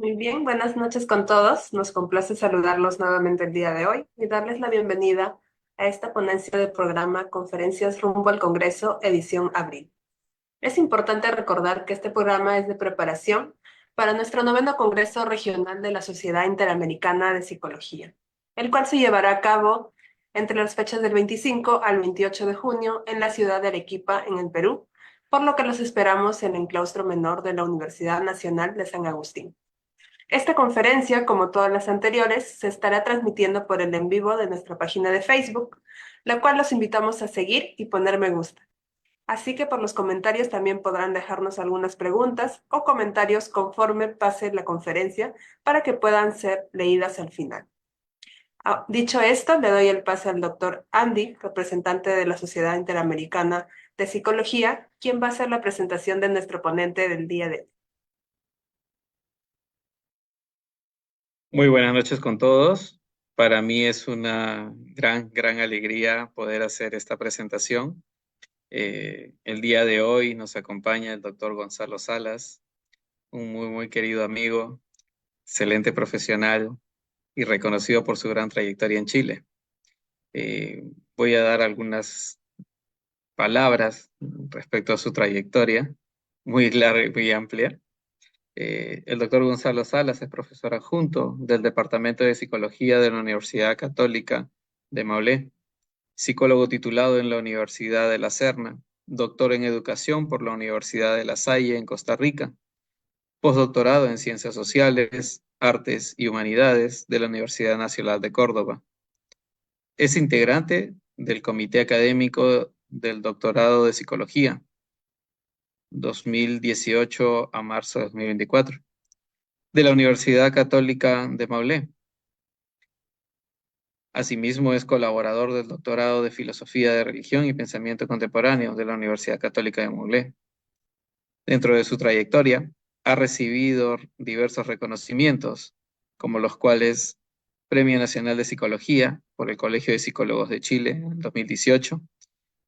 Muy bien, buenas noches con todos. Nos complace saludarlos nuevamente el día de hoy y darles la bienvenida a esta ponencia del programa Conferencias rumbo al Congreso, edición abril. Es importante recordar que este programa es de preparación para nuestro noveno Congreso Regional de la Sociedad Interamericana de Psicología, el cual se llevará a cabo entre las fechas del 25 al 28 de junio en la ciudad de Arequipa, en el Perú, por lo que los esperamos en el claustro menor de la Universidad Nacional de San Agustín. Esta conferencia, como todas las anteriores, se estará transmitiendo por el en vivo de nuestra página de Facebook, la cual los invitamos a seguir y poner me gusta. Así que por los comentarios también podrán dejarnos algunas preguntas o comentarios conforme pase la conferencia para que puedan ser leídas al final. Dicho esto, le doy el pase al doctor Andy, representante de la Sociedad Interamericana de Psicología, quien va a hacer la presentación de nuestro ponente del día de hoy. Muy buenas noches con todos. Para mí es una gran alegría poder hacer esta presentación. El día de hoy nos acompaña el doctor Gonzalo Salas, un muy querido amigo, excelente profesional y reconocido por su gran trayectoria en Chile. Voy a dar algunas palabras respecto a su trayectoria, muy larga y muy amplia. El doctor Gonzalo Salas es profesor adjunto del Departamento de Psicología de la Universidad Católica de Maulé, psicólogo titulado en la Universidad de La Serna, doctor en Educación por la Universidad de La Salle en Costa Rica, postdoctorado en Ciencias Sociales, Artes y Humanidades de la Universidad Nacional de Córdoba. Es integrante del Comité Académico del Doctorado de Psicología, 2018 a marzo de 2024, de la Universidad Católica de Maulé. Asimismo, es colaborador del Doctorado de Filosofía de Religión y Pensamiento Contemporáneo de la Universidad Católica de Maulé. Dentro de su trayectoria, ha recibido diversos reconocimientos, como los cuales Premio Nacional de Psicología por el Colegio de Psicólogos de Chile en 2018,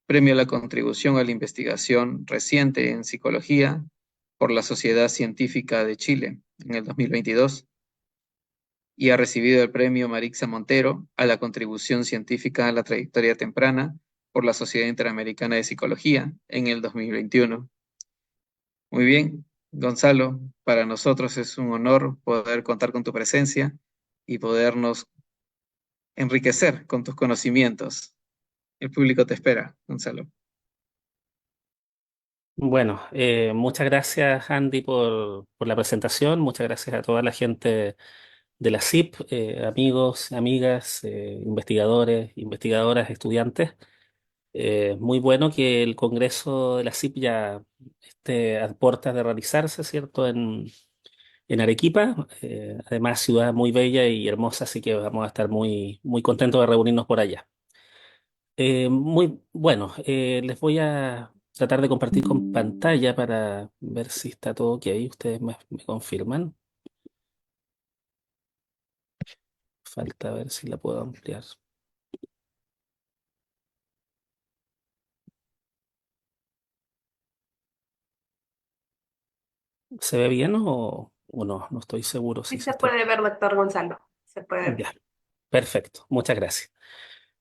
Premio a la Contribución a la Investigación Reciente en Psicología por la Sociedad Científica de Chile en el 2022, y ha recibido el Premio Marixa Montero a la contribución científica a la trayectoria temprana por la Sociedad Interamericana de Psicología en el 2021. Muy bien, Gonzalo, para nosotros es un honor poder contar con tu presencia y podernos enriquecer con tus conocimientos. El público te espera, Gonzalo. Bueno, muchas gracias Andy por la presentación, muchas gracias a toda la gente de la SIP, amigos, amigas, investigadores, investigadoras, estudiantes. Muy bueno que el Congreso de la SIP ya esté a puertas de realizarse, ¿cierto? En Arequipa, además ciudad muy bella y hermosa, así que vamos a estar muy contentos de reunirnos por allá. Muy bueno, les voy a tratar de compartir con pantalla para ver si está todo ok. Ustedes me confirman. Falta ver si la puedo ampliar. ¿Se ve bien o no? No estoy seguro Sí si se se está. puede ver, doctor Gonzalo, se puede ver. Ya, perfecto. Muchas gracias.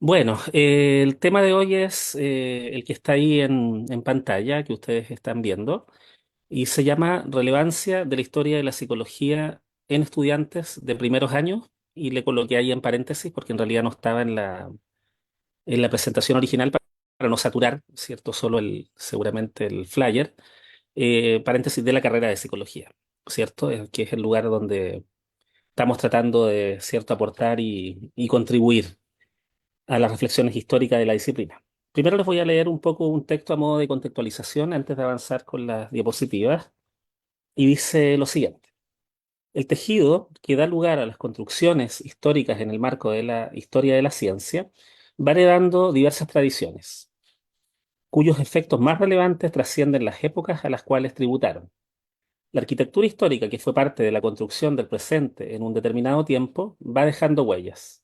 Bueno, el tema de hoy es el que está ahí en pantalla, que ustedes están viendo, y se llama Relevancia de la historia de la psicología en estudiantes de primeros años, y le coloqué ahí en paréntesis porque en realidad no estaba en la presentación original para no saturar, ¿cierto? Solo seguramente el flyer, paréntesis de la carrera de psicología, ¿cierto? Que es el lugar donde estamos tratando de, ¿cierto?, aportar y contribuir a las reflexiones históricas de la disciplina. Primero les voy a leer un poco un texto a modo de contextualización antes de avanzar con las diapositivas, y dice lo siguiente. El tejido que da lugar a las construcciones históricas en el marco de la historia de la ciencia va heredando diversas tradiciones, cuyos efectos más relevantes trascienden las épocas a las cuales tributaron. La arquitectura histórica que fue parte de la construcción del presente en un determinado tiempo va dejando huellas,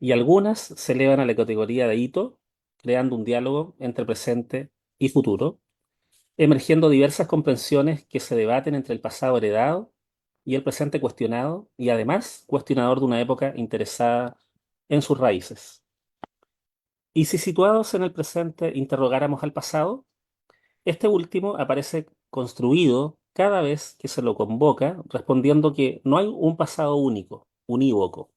y algunas se elevan a la categoría de hito, creando un diálogo entre presente y futuro, emergiendo diversas comprensiones que se debaten entre el pasado heredado y el presente cuestionado y además cuestionador de una época interesada en sus raíces. Y si situados en el presente interrogáramos al pasado, este último aparece construido cada vez que se lo convoca, respondiendo que no hay un pasado único, unívoco,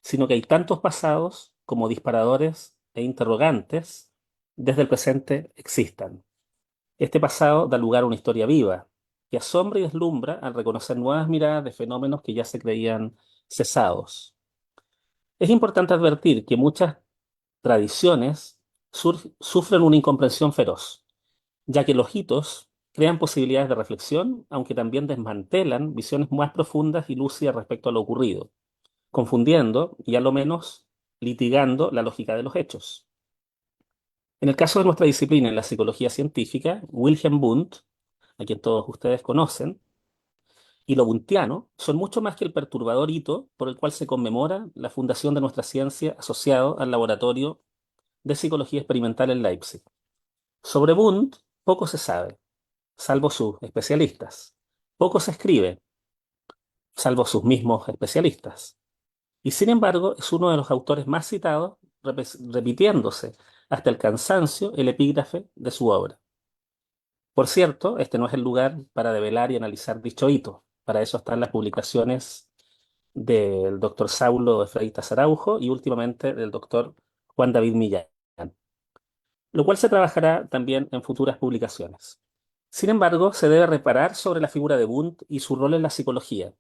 sino que hay tantos pasados como disparadores e interrogantes desde el presente existan. Este pasado da lugar a una historia viva, que asombra y deslumbra al reconocer nuevas miradas de fenómenos que ya se creían cesados. Es importante advertir que muchas tradiciones sufren una incomprensión feroz, ya que los hitos crean posibilidades de reflexión, aunque también desmantelan visiones más profundas y lúcidas respecto a lo ocurrido, confundiendo y a lo menos litigando la lógica de los hechos. En el caso de nuestra disciplina, en la psicología científica, Wilhelm Wundt, a quien todos ustedes conocen, y lo wundtiano son mucho más que el perturbador hito por el cual se conmemora la fundación de nuestra ciencia asociado al Laboratorio de Psicología Experimental en Leipzig. Sobre Wundt poco se sabe, salvo sus especialistas. Poco se escribe, salvo sus mismos especialistas. Y sin embargo, es uno de los autores más citados, repitiéndose hasta el cansancio el epígrafe de su obra. Por cierto, este no es el lugar para develar y analizar dicho hito. Para eso están las publicaciones del doctor Saulo de Freitas Araujo y últimamente del doctor Juan David Millán, lo cual se trabajará también en futuras publicaciones. Sin embargo, se debe reparar sobre la figura de Wundt y su rol en la psicología.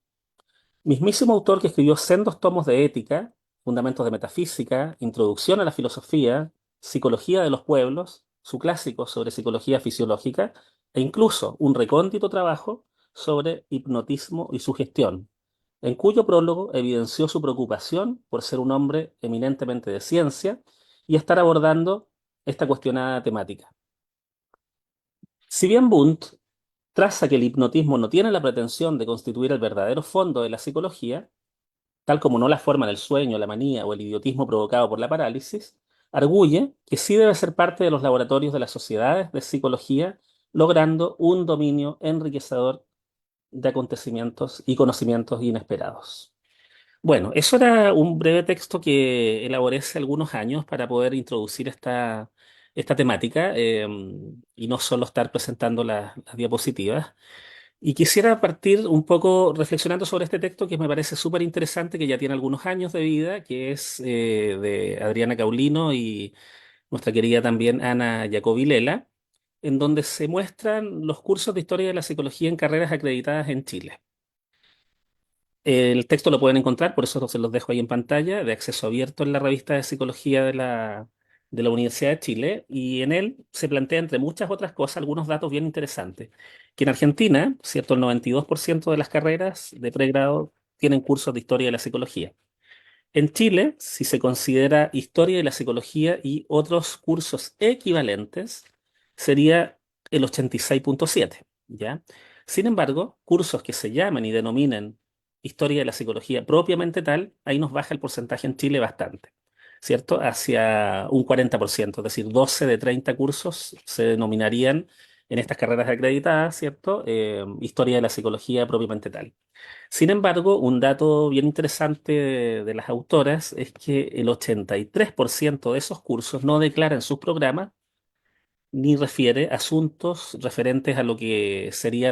Mismísimo autor que escribió sendos tomos de ética, fundamentos de metafísica, introducción a la filosofía, psicología de los pueblos, su clásico sobre psicología fisiológica e incluso un recóndito trabajo sobre hipnotismo y sugestión, en cuyo prólogo evidenció su preocupación por ser un hombre eminentemente de ciencia y estar abordando esta cuestionada temática. Si bien Wundt traza que el hipnotismo no tiene la pretensión de constituir el verdadero fondo de la psicología, tal como no la forman el sueño, la manía o el idiotismo provocado por la parálisis, arguye que sí debe ser parte de los laboratorios de las sociedades de psicología, logrando un dominio enriquecedor de acontecimientos y conocimientos inesperados. Bueno, eso era un breve texto que elaboré hace algunos años para poder introducir esta temática y no solo estar presentando las diapositivas. Y quisiera partir un poco reflexionando sobre este texto que me parece súper interesante, que ya tiene algunos años de vida, que es de Adriana Caulino y nuestra querida también Ana Jacobi-Lela, en donde se muestran los cursos de historia de la psicología en carreras acreditadas en Chile. El texto lo pueden encontrar, por eso se los dejo ahí en pantalla, de acceso abierto en la revista de psicología de la Universidad de Chile, y en él se plantea, entre muchas otras cosas, algunos datos bien interesantes. Que en Argentina, ¿cierto? El 92% de las carreras de pregrado tienen cursos de historia de la psicología. En Chile, si se considera historia de la psicología y otros cursos equivalentes, sería el 86,7, ¿ya? Sin embargo, cursos que se llaman y denominen historia de la psicología propiamente tal, ahí nos baja el porcentaje en Chile bastante, ¿cierto? Hacia un 40%, es decir, 12 de 30 cursos se denominarían en estas carreras acreditadas, ¿cierto? Historia de la psicología propiamente tal. Sin embargo, un dato bien interesante de las autoras es que el 83% de esos cursos no declara en sus programas ni refiere asuntos referentes a lo que sería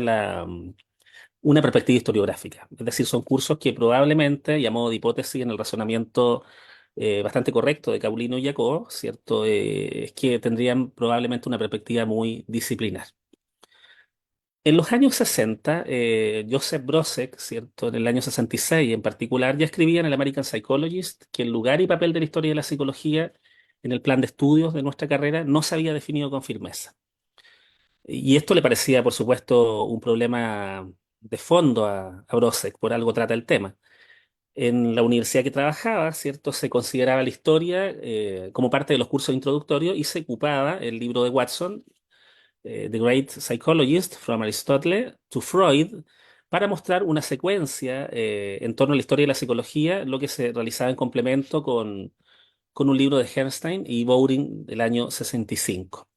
una perspectiva historiográfica. Es decir, son cursos que probablemente, y a modo de hipótesis en el razonamiento bastante correcto de Caulino y Jacob, ¿cierto? Es que tendrían probablemente una perspectiva muy disciplinar. En los años 60, Joseph Brodsek, ¿cierto? En el año 66 en particular, ya escribía en el American Psychologist que el lugar y papel de la historia de la psicología en el plan de estudios de nuestra carrera no se había definido con firmeza. Y esto le parecía, por supuesto, un problema de fondo a Brodsek, por algo trata el tema. En la universidad que trabajaba, ¿cierto? Se consideraba la historia como parte de los cursos introductorios y se ocupaba el libro de Watson, The Great Psychologist, from Aristotle to Freud, para mostrar una secuencia en torno a la historia de la psicología, lo que se realizaba en complemento con un libro de Bernstein y Bowring del año 65.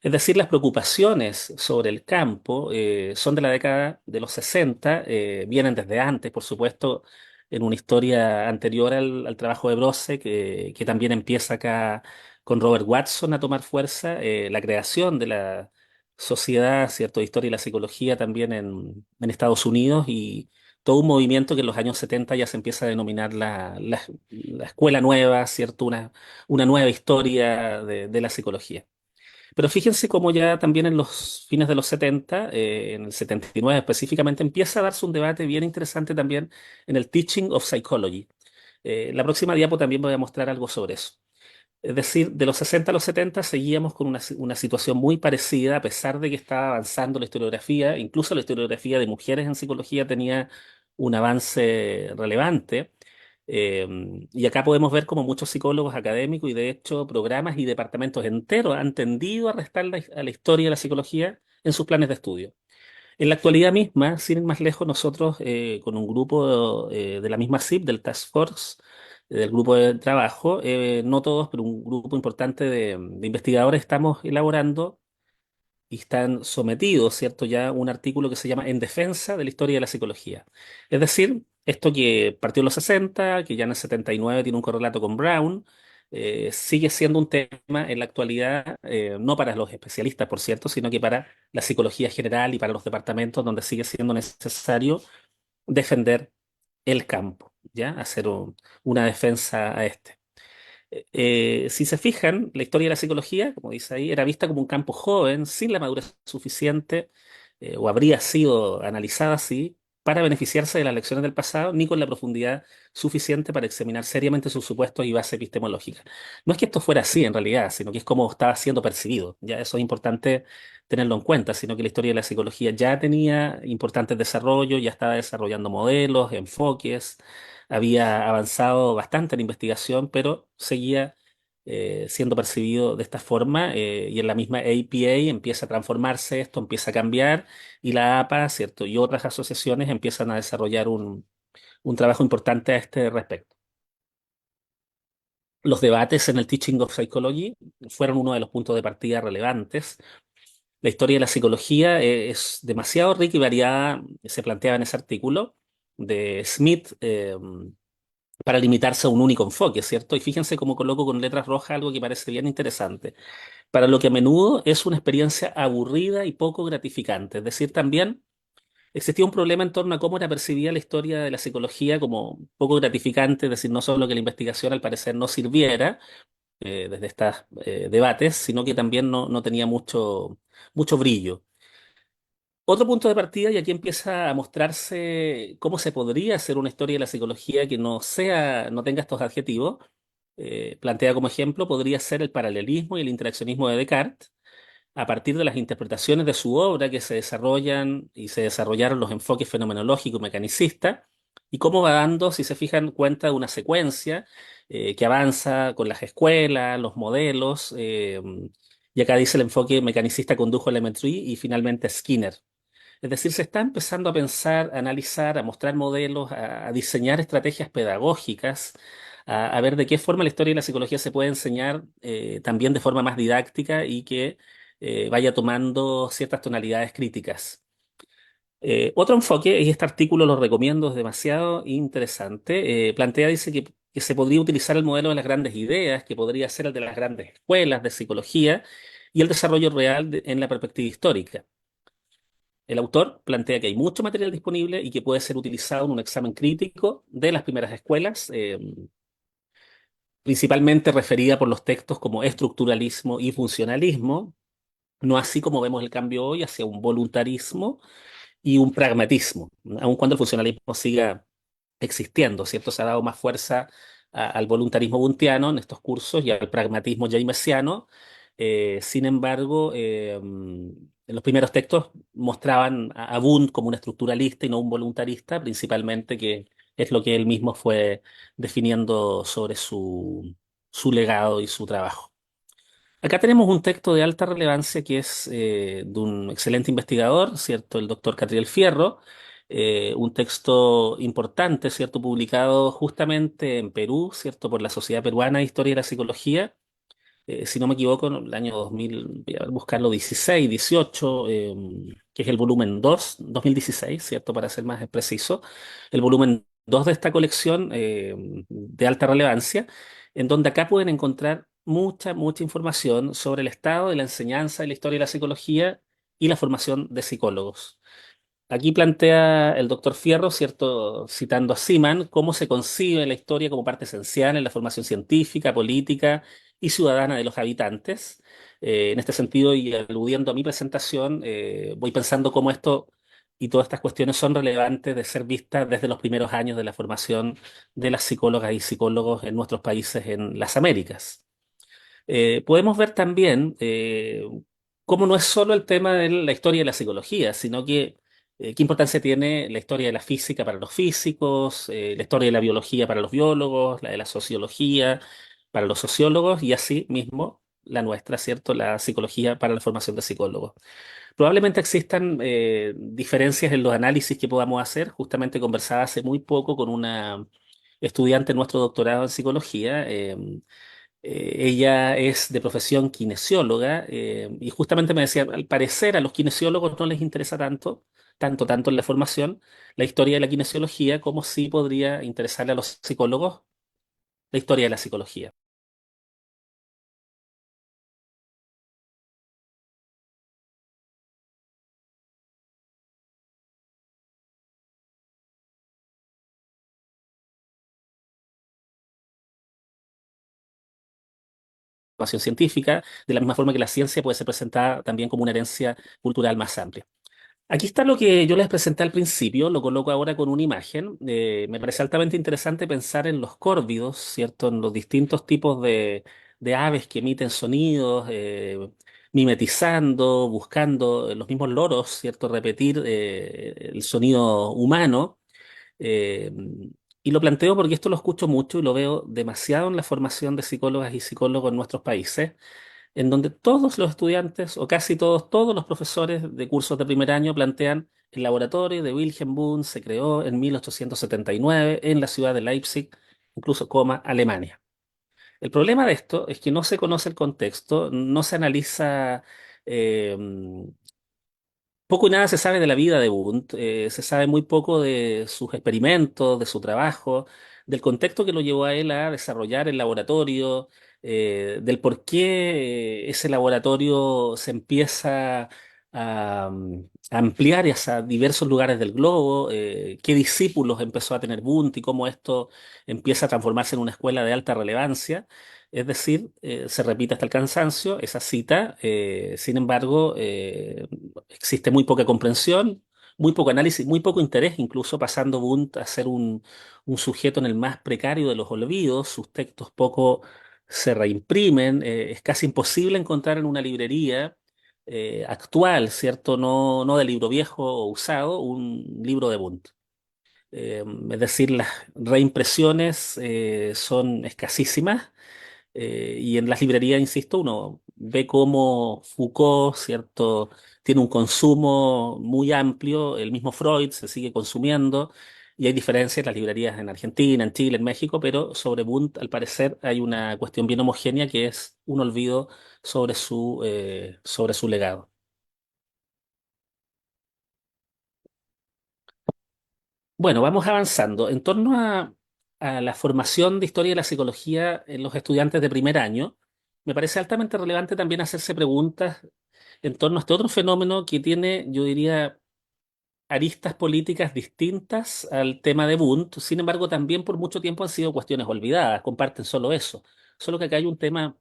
Es decir, las preocupaciones sobre el campo son de la década de los 60, vienen desde antes, por supuesto, en una historia anterior al trabajo de Brosse, que también empieza acá con Robert Watson a tomar fuerza, la creación de la sociedad, ¿cierto?, de historia y la psicología también en Estados Unidos y todo un movimiento que en los años 70 ya se empieza a denominar la escuela nueva, ¿cierto?, una nueva historia de la psicología. Pero fíjense cómo ya también en los fines de los 70, en el 79 específicamente, empieza a darse un debate bien interesante también en el Teaching of Psychology. La próxima diapo también voy a mostrar algo sobre eso. Es decir, de los 60 a los 70 seguíamos con una situación muy parecida, a pesar de que estaba avanzando la historiografía, incluso la historiografía de mujeres en psicología tenía un avance relevante. Eh, y acá podemos ver como muchos psicólogos académicos y de hecho programas y departamentos enteros han tendido a restar a la historia de la psicología en sus planes de estudio. En la actualidad misma, sin ir más lejos, nosotros con un grupo de la misma CIP, del Task Force, del grupo de trabajo, no todos, pero un grupo importante de investigadores, estamos elaborando y están sometidos, ¿cierto? Ya un artículo que se llama En defensa de la historia de la psicología. Es decir, esto que partió en los 60, que ya en el 79 tiene un correlato con Brown, sigue siendo un tema en la actualidad, no para los especialistas, por cierto, sino que para la psicología general y para los departamentos donde sigue siendo necesario defender el campo, ¿ya? Hacer una defensa a este. Si se fijan, la historia de la psicología, como dice ahí, era vista como un campo joven, sin la madurez suficiente, o habría sido analizada así, para beneficiarse de las lecciones del pasado, ni con la profundidad suficiente para examinar seriamente sus supuestos y base epistemológica. No es que esto fuera así en realidad, sino que es como estaba siendo percibido. Ya eso es importante tenerlo en cuenta, sino que la historia de la psicología ya tenía importantes desarrollos, ya estaba desarrollando modelos, enfoques, había avanzado bastante en investigación, pero seguía siendo percibido de esta forma y en la misma APA empieza a transformarse esto, empieza a cambiar y la APA, ¿cierto? Y otras asociaciones empiezan a desarrollar un trabajo importante a este respecto. Los debates en el Teaching of Psychology fueron uno de los puntos de partida relevantes. La historia de la psicología es demasiado rica y variada, se planteaba en ese artículo de Smith, para limitarse a un único enfoque, ¿cierto? Y fíjense cómo coloco con letras rojas algo que parece bien interesante. Para lo que a menudo es una experiencia aburrida y poco gratificante. Es decir, también existía un problema en torno a cómo era percibida la historia de la psicología como poco gratificante, es decir, no solo que la investigación al parecer no sirviera desde estos debates, sino que también no tenía mucho brillo. Otro punto de partida, y aquí empieza a mostrarse cómo se podría hacer una historia de la psicología que no tenga estos adjetivos. Plantea como ejemplo, podría ser el paralelismo y el interaccionismo de Descartes, a partir de las interpretaciones de su obra que se desarrollan y se desarrollaron los enfoques fenomenológico y mecanicista, y cómo va dando, si se fijan, cuenta de una secuencia que avanza con las escuelas, los modelos, y acá dice el enfoque mecanicista condujo Elementary y finalmente Skinner. Es decir, se está empezando a pensar, a analizar, a mostrar modelos, a diseñar estrategias pedagógicas, a ver de qué forma la historia y la psicología se puede enseñar también de forma más didáctica y que vaya tomando ciertas tonalidades críticas. Otro enfoque, y este artículo lo recomiendo, es demasiado interesante, plantea, dice que se podría utilizar el modelo de las grandes ideas, que podría ser el de las grandes escuelas de psicología y el desarrollo real en la perspectiva histórica. El autor plantea que hay mucho material disponible y que puede ser utilizado en un examen crítico de las primeras escuelas, principalmente referida por los textos como estructuralismo y funcionalismo, no así como vemos el cambio hoy hacia un voluntarismo y un pragmatismo, aun cuando el funcionalismo siga existiendo, ¿cierto? Se ha dado más fuerza al voluntarismo wundtiano en estos cursos y al pragmatismo jamesiano. Sin embargo, en los primeros textos mostraban a Wundt como un estructuralista y no un voluntarista, principalmente, que es lo que él mismo fue definiendo sobre su legado y su trabajo. Acá tenemos un texto de alta relevancia que es de un excelente investigador, ¿cierto? El doctor Catriel Fierro, un texto importante, ¿cierto? Publicado justamente en Perú, ¿cierto? Por la Sociedad Peruana de Historia de la Psicología, si no me equivoco, en el año 2000, voy a buscarlo, 16, 18, que es el volumen 2, 2016, ¿cierto? Para ser más preciso, el volumen 2 de esta colección de alta relevancia, en donde acá pueden encontrar mucha información sobre el estado de la enseñanza de la historia y la psicología y la formación de psicólogos. Aquí plantea el doctor Fierro, ¿cierto? Citando a Seaman, cómo se concibe la historia como parte esencial en la formación científica, política y ciudadana de los habitantes. En este sentido, y aludiendo a mi presentación, voy pensando cómo esto y todas estas cuestiones son relevantes de ser vistas desde los primeros años de la formación de las psicólogas y psicólogos en nuestros países en las Américas. Podemos ver también cómo no es solo el tema de la historia de la psicología, sino que qué importancia tiene la historia de la física para los físicos, la historia de la biología para los biólogos, la de la sociología para los sociólogos y así mismo la nuestra, ¿cierto? La psicología para la formación de psicólogos. Probablemente existan diferencias en los análisis que podamos hacer. Justamente conversaba hace muy poco con una estudiante en nuestro doctorado en psicología. Ella es de profesión kinesióloga y justamente me decía, al parecer a los kinesiólogos no les interesa tanto en la formación, la historia de la kinesiología como sí podría interesarle a los psicólogos la historia de la psicología. Formación científica, de la misma forma que la ciencia puede ser presentada también como una herencia cultural más amplia. Aquí está lo que yo les presenté al principio, lo coloco ahora con una imagen. Me parece altamente interesante pensar en los córvidos, ¿cierto? En los distintos tipos de aves que emiten sonidos, mimetizando, buscando los mismos loros, ¿cierto? Repetir el sonido humano. Eh, y lo planteo porque esto lo escucho mucho y lo veo demasiado en la formación de psicólogas y psicólogos en nuestros países en donde todos los estudiantes, o casi todos los profesores de cursos de primer año plantean el laboratorio de Wilhelm Wundt se creó en 1879 en la ciudad de Leipzig, incluso coma, Alemania. El problema de esto es que no se conoce el contexto, no se analiza eh, poco y nada se sabe de la vida de Wundt, se sabe muy poco de sus experimentos, de su trabajo, del contexto que lo llevó a él a desarrollar el laboratorio, del por qué ese laboratorio se empieza a ampliar hacia diversos lugares del globo, qué discípulos empezó a tener Wundt y cómo esto empieza a transformarse en una escuela de alta relevancia. Es decir, se repite hasta el cansancio esa cita, sin embargo, existe muy poca comprensión, muy poco análisis, muy poco interés, incluso pasando Wundt a ser un sujeto en el más precario de los olvidos, sus textos poco se reimprimen, es casi imposible encontrar en una librería actual, ¿cierto? No de libro viejo o usado, un libro de Wundt. Es decir, las reimpresiones son escasísimas y en las librerías, insisto, uno ve cómo Foucault, ¿cierto?, tiene un consumo muy amplio, el mismo Freud se sigue consumiendo, y hay diferencias en las librerías en Argentina, en Chile, en México, pero sobre Wundt, al parecer, hay una cuestión bien homogénea que es un olvido sobre su legado. Bueno, vamos avanzando. En torno a la formación de historia de la psicología en los estudiantes de primer año, me parece altamente relevante también hacerse preguntas en torno a este otro fenómeno que tiene, yo diría, aristas políticas distintas al tema de Wundt. Sin embargo, también por mucho tiempo han sido cuestiones olvidadas, comparten solo eso. Solo que acá hay un tema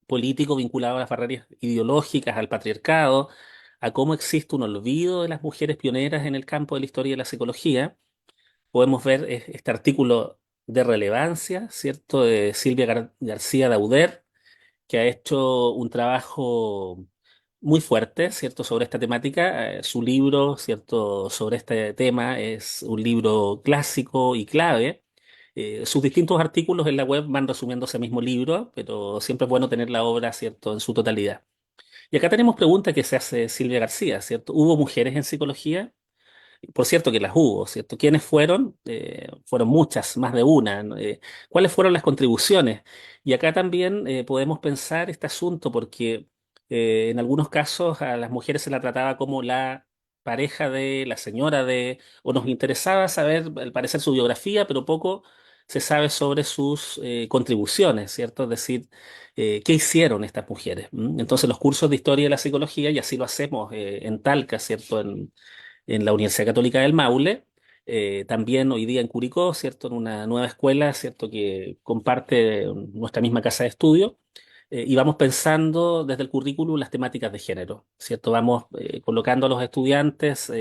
político vinculado a las barreras ideológicas, al patriarcado, a cómo existe un olvido de las mujeres pioneras en el campo de la historia de la psicología. Podemos ver este artículo de relevancia, ¿cierto?, de Silvia García Dauder, que ha hecho un trabajo muy fuerte, ¿cierto?, sobre esta temática. Su libro, ¿cierto?, sobre este tema es un libro clásico y clave. Sus distintos artículos en la web van resumiendo ese mismo libro, pero siempre es bueno tener la obra, ¿cierto?, en su totalidad. Y acá tenemos preguntas que se hace Silvia García, ¿cierto? ¿Hubo mujeres en psicología? Por cierto que las hubo, ¿cierto? ¿Quiénes fueron? Fueron muchas, más de una, ¿no? ¿Cuáles fueron las contribuciones? Y acá también podemos pensar este asunto porque en algunos casos a las mujeres se la trataba como la pareja de, la señora de, o nos interesaba saber, al parecer, su biografía, pero poco se sabe sobre sus contribuciones, ¿cierto? Es decir, qué hicieron estas mujeres. Entonces, los cursos de historia de la psicología, y así lo hacemos en Talca, ¿cierto? En la Universidad Católica del Maule, también hoy día en Curicó, ¿cierto? En una nueva escuela, ¿cierto? Que comparte nuestra misma casa de estudio. Y vamos pensando desde el currículum las temáticas de género, ¿cierto? Vamos colocando a los estudiantes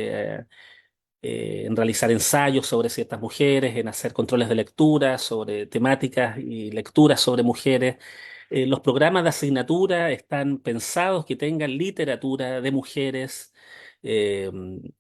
en realizar ensayos sobre ciertas mujeres, en hacer controles de lectura sobre temáticas y lecturas sobre mujeres. Los programas de asignatura están pensados que tengan literatura de mujeres eh,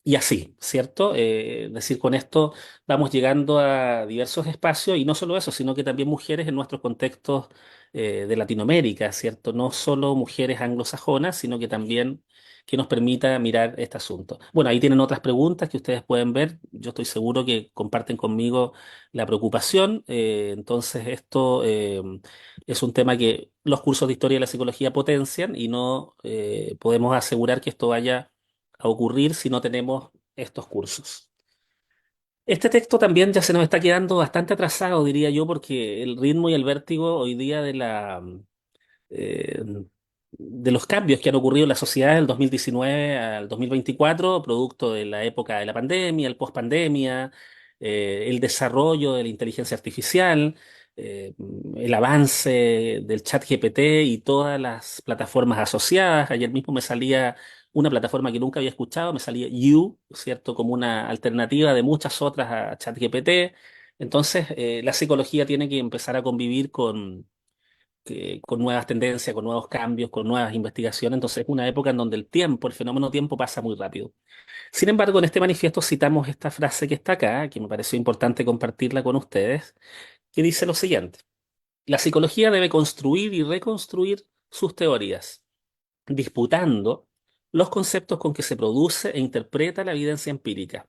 y así, ¿cierto? Es decir, con esto vamos llegando a diversos espacios y no solo eso, sino que también mujeres en nuestros contextos de Latinoamérica, ¿cierto? No solo mujeres anglosajonas, sino que también que nos permita mirar este asunto. Bueno, ahí tienen otras preguntas que ustedes pueden ver. Yo estoy seguro que comparten conmigo la preocupación. Entonces, esto es un tema que los cursos de historia de la psicología potencian y no podemos asegurar que esto vaya a ocurrir si no tenemos estos cursos. Este texto también ya se nos está quedando bastante atrasado, diría yo, porque el ritmo y el vértigo hoy día eh, de los cambios que han ocurrido en la sociedad del 2019 al 2024, producto de la época de la pandemia, el pospandemia, el desarrollo de la inteligencia artificial, eh, el avance del chat GPT y todas las plataformas asociadas. Ayer mismo me salía una plataforma que nunca había escuchado, me salía You, ¿cierto? Como una alternativa de muchas otras a ChatGPT. Entonces, la psicología tiene que empezar a convivir con nuevas tendencias, con nuevos cambios, con nuevas investigaciones. Entonces es una época en donde el tiempo, el fenómeno tiempo pasa muy rápido. Sin embargo, en este manifiesto citamos esta frase que está acá, que me pareció importante compartirla con ustedes, que dice lo siguiente: la psicología debe construir y reconstruir sus teorías, disputando los conceptos con que se produce e interpreta la evidencia empírica,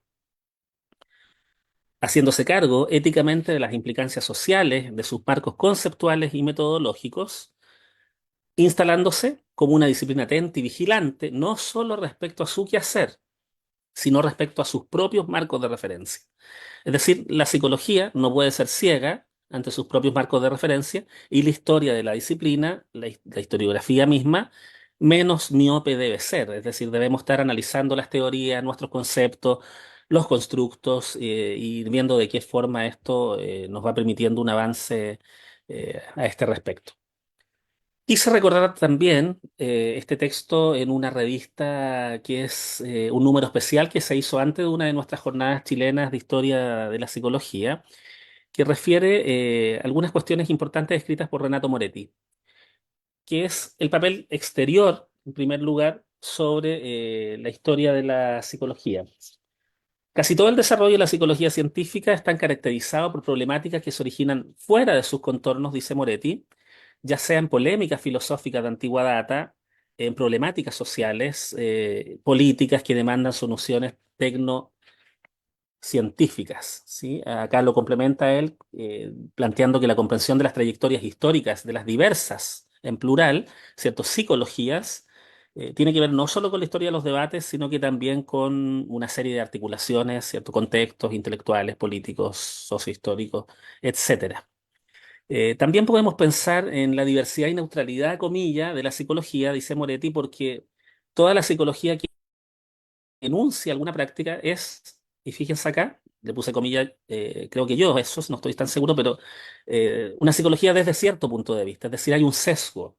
haciéndose cargo éticamente de las implicancias sociales, de sus marcos conceptuales y metodológicos, instalándose como una disciplina atenta y vigilante, no solo respecto a su quehacer, sino respecto a sus propios marcos de referencia. Es decir, la psicología no puede ser ciega ante sus propios marcos de referencia y la historia de la disciplina, la historiografía misma, menos miope debe ser. Es decir, debemos estar analizando las teorías, nuestros conceptos, los constructos y viendo de qué forma esto nos va permitiendo un avance a este respecto. Quise recordar también este texto en una revista que es un número especial que se hizo antes de una de nuestras jornadas chilenas de historia de la psicología, que refiere algunas cuestiones importantes escritas por Renato Moretti, que es el papel exterior, en primer lugar, sobre la historia de la psicología. Casi todo el desarrollo de la psicología científica está caracterizado por problemáticas que se originan fuera de sus contornos, dice Moretti, ya sea en polémicas filosóficas de antigua data, en problemáticas sociales, políticas que demandan soluciones tecnocientíficas, ¿sí? Acá lo complementa él planteando que la comprensión de las trayectorias históricas de las diversas, en plural, ciertas psicologías, tiene que ver no solo con la historia de los debates, sino que también con una serie de articulaciones, ciertos contextos intelectuales, políticos, sociohistóricos, etcétera. También podemos pensar en la diversidad y neutralidad, comilla, de la psicología, dice Moretti, porque toda la psicología que enuncia alguna práctica es, y fíjense acá, le puse comillas, creo que yo, eso no estoy tan seguro, pero una psicología desde cierto punto de vista, es decir, hay un sesgo.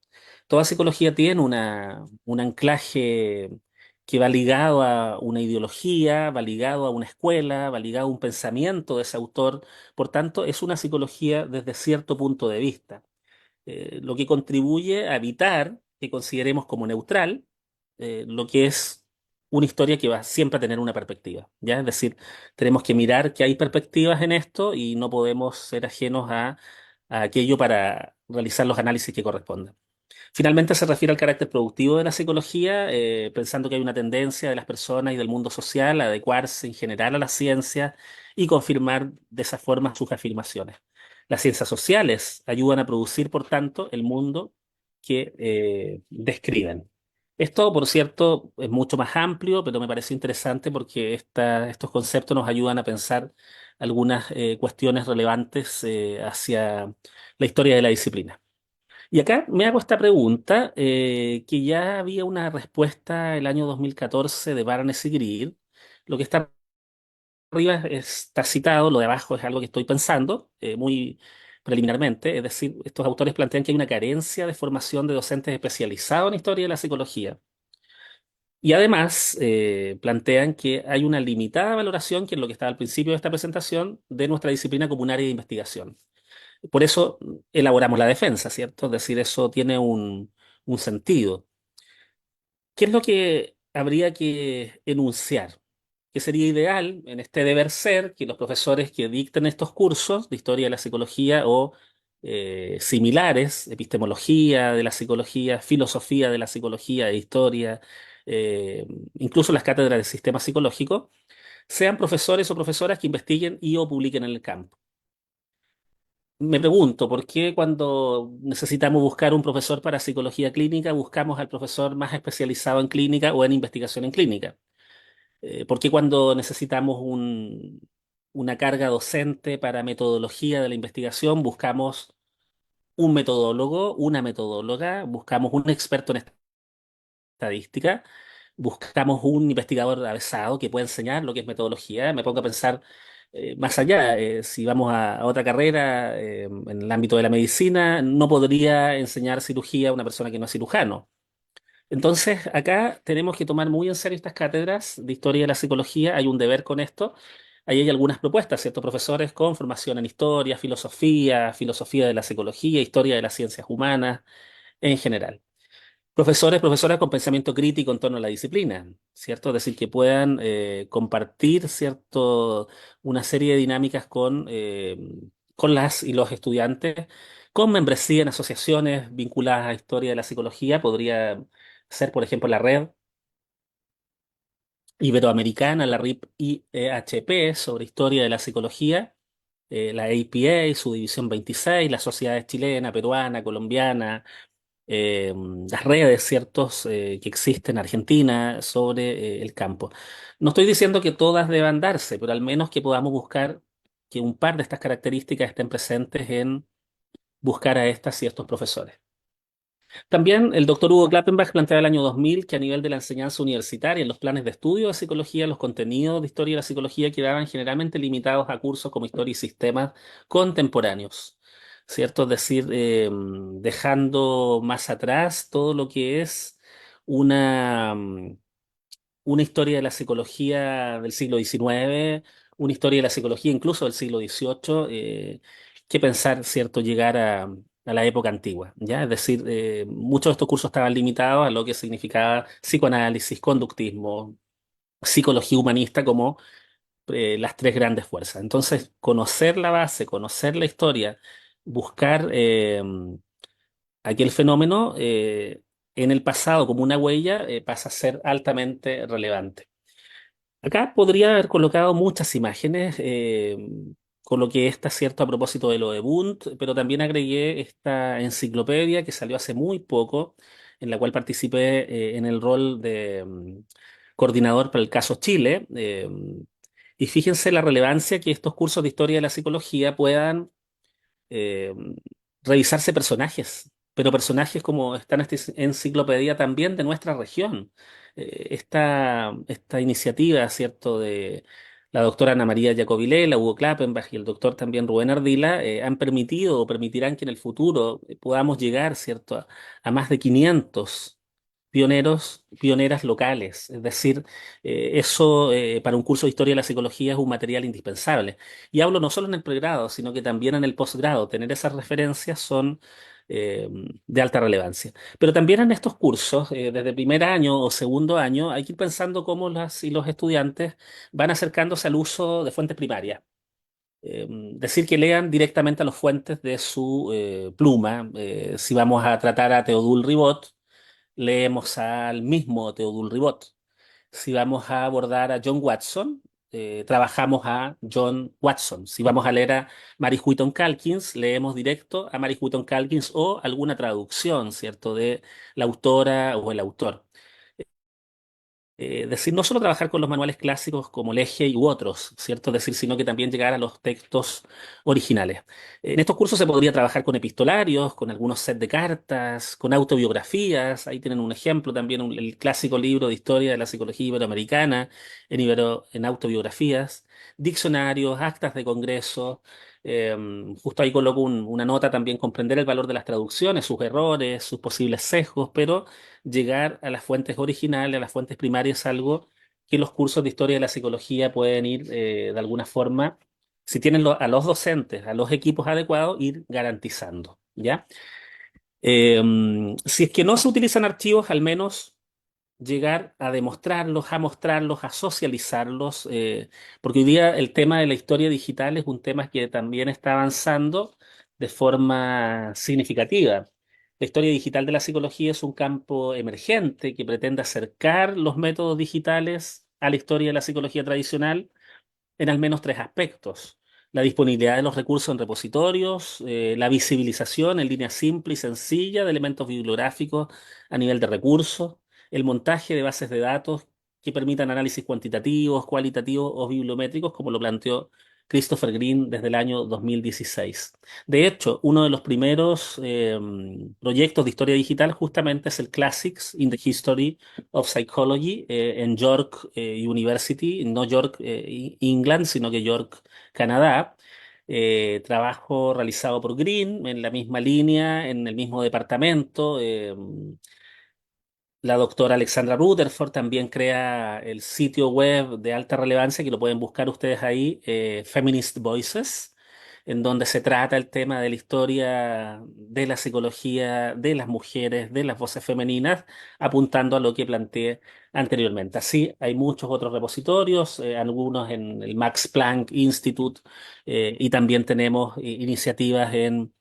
Toda psicología tiene un anclaje que va ligado a una ideología, va ligado a una escuela, va ligado a un pensamiento de ese autor, por tanto, es una psicología desde cierto punto de vista, lo que contribuye a evitar que consideremos como neutral lo que es una historia que va siempre a tener una perspectiva, ¿ya? Es decir, tenemos que mirar que hay perspectivas en esto y no podemos ser ajenos a aquello para realizar los análisis que correspondan. Finalmente se refiere al carácter productivo de la psicología, pensando que hay una tendencia de las personas y del mundo social a adecuarse en general a la ciencia y confirmar de esa forma sus afirmaciones. Las ciencias sociales ayudan a producir, por tanto, el mundo que describen. Esto, por cierto, es mucho más amplio, pero me pareció interesante porque estos conceptos nos ayudan a pensar algunas cuestiones relevantes hacia la historia de la disciplina. Y acá me hago esta pregunta, que ya había una respuesta el año 2014 de Barnes y Greer. Lo que está arriba está citado, lo de abajo es algo que estoy pensando muy preliminarmente. Es decir, estos autores plantean que hay una carencia de formación de docentes especializados en historia de la psicología. Y además plantean que hay una limitada valoración, que es lo que estaba al principio de esta presentación, de nuestra disciplina como un área de investigación. Por eso elaboramos la defensa, ¿cierto? Es decir, eso tiene un sentido. ¿Qué es lo que habría que enunciar? Que sería ideal en este deber ser que los profesores que dicten estos cursos de historia de la psicología o similares, epistemología de la psicología, filosofía de la psicología, de historia, eh, incluso las cátedras de sistema psicológico, sean profesores o profesoras que investiguen y o publiquen en el campo. Me pregunto, ¿por qué cuando necesitamos buscar un profesor para psicología clínica buscamos al profesor más especializado en clínica o en investigación en clínica? ¿Por qué cuando necesitamos una carga docente para metodología de la investigación buscamos un metodólogo, una metodóloga, buscamos un experto en estadística, buscamos un investigador avesado que pueda enseñar lo que es metodología? Me pongo a pensar más allá. Si vamos a otra carrera en el ámbito de la medicina, no podría enseñar cirugía a una persona que no es cirujano. Entonces, acá tenemos que tomar muy en serio estas cátedras de historia de la psicología. Hay un deber con esto. Ahí hay algunas propuestas, ¿cierto? Profesores con formación en historia, filosofía, filosofía de la psicología, historia de las ciencias humanas en general. Profesores, profesoras con pensamiento crítico en torno a la disciplina, ¿cierto? Es decir, que puedan compartir, ¿cierto? Una serie de dinámicas con las y los estudiantes, con membresía en asociaciones vinculadas a historia de la psicología. Podría ser, por ejemplo, la Red Iberoamericana, la RIP-IEHP, sobre historia de la psicología, la APA, su división 26, las sociedades chilena, peruana, colombiana, eh, las redes, ¿ciertos?, que existen en Argentina sobre el campo. No estoy diciendo que todas deban darse, pero al menos que podamos buscar que un par de estas características estén presentes en buscar a estas y estos profesores. También el doctor Hugo Klappenbach plantea el año 2000 que a nivel de la enseñanza universitaria, en los planes de estudio de psicología, los contenidos de historia de la psicología quedaban generalmente limitados a cursos como historia y sistemas contemporáneos, ¿cierto? Es decir, dejando más atrás todo lo que es una, una historia de la psicología del siglo XIX, una historia de la psicología incluso del siglo XVIII, que pensar, ¿cierto?, llegar a la época antigua, ¿ya? Es decir, muchos de estos cursos estaban limitados a lo que significaba psicoanálisis, conductismo, psicología humanista como las tres grandes fuerzas. Entonces, conocer la base, conocer la historia, buscar aquel fenómeno en el pasado como una huella, pasa a ser altamente relevante. Acá podría haber colocado muchas imágenes, con lo que está cierto a propósito de lo de Wundt, pero también agregué esta enciclopedia que salió hace muy poco, en la cual participé en el rol de coordinador para el caso Chile. Y fíjense la relevancia que estos cursos de historia de la psicología puedan eh, revisarse personajes, pero personajes como está en esta enciclopedia también de nuestra región. Esta iniciativa, ¿cierto?, de la doctora Ana María Jacobilela, Hugo Klappenbach y el doctor también Rubén Ardila, han permitido o permitirán que en el futuro podamos llegar, ¿cierto?, a más de 500 pioneros, pioneras locales. Es decir, eso para un curso de historia de la psicología es un material indispensable. Y hablo no solo en el pregrado, sino que también en el posgrado. Tener esas referencias son eh, de alta relevancia. Pero también en estos cursos, desde primer año o segundo año, hay que ir pensando cómo las y los estudiantes van acercándose al uso de fuentes primarias. decir que lean directamente a las fuentes de su pluma. Si vamos a tratar a Teodul Ribot, leemos al mismo Teodul Ribot. Si vamos a abordar a John Watson, trabajamos a John Watson. Si vamos a leer a Mary Wheaton Calkins, leemos directo a Mary Wheaton Calkins o alguna traducción, ¿cierto?, de la autora o el autor. Decir, no solo trabajar con los manuales clásicos como Leggey u otros, ¿cierto? Decir, sino que también llegar a los textos originales. En estos cursos se podría trabajar con epistolarios, con algunos sets de cartas, con autobiografías. Ahí tienen un ejemplo también, el clásico libro de historia de la psicología iberoamericana en autobiografías, diccionarios, actas de congreso. Eh, Justo ahí coloco una nota también, comprender el valor de las traducciones, sus errores, sus posibles sesgos, pero llegar a las fuentes originales, a las fuentes primarias, es algo que los cursos de historia de la psicología pueden ir de alguna forma, si tienen a los docentes, a los equipos adecuados, ir garantizando, ¿ya? Si es que no se utilizan archivos, al menos llegar a demostrarlos, a mostrarlos, a socializarlos, porque hoy día el tema de la historia digital es un tema que también está avanzando de forma significativa. La historia digital de la psicología es un campo emergente que pretende acercar los métodos digitales a la historia de la psicología tradicional en al menos tres aspectos: la disponibilidad de los recursos en repositorios, la visibilización en línea simple y sencilla de elementos bibliográficos a nivel de recursos, el montaje de bases de datos que permitan análisis cuantitativos, cualitativos o bibliométricos, como lo planteó Christopher Green desde el año 2016. De hecho, uno de los primeros proyectos de historia digital justamente es el Classics in the History of Psychology en York University, no York, England, sino que York, Canadá. Trabajo realizado por Green en la misma línea, en el mismo departamento. La doctora Alexandra Rutherford también crea el sitio web de alta relevancia, que lo pueden buscar ustedes ahí, Feminist Voices, en donde se trata el tema de la historia de la psicología de las mujeres, de las voces femeninas, apuntando a lo que planteé anteriormente. Así, hay muchos otros repositorios, algunos en el Max Planck Institute, y también tenemos iniciativas en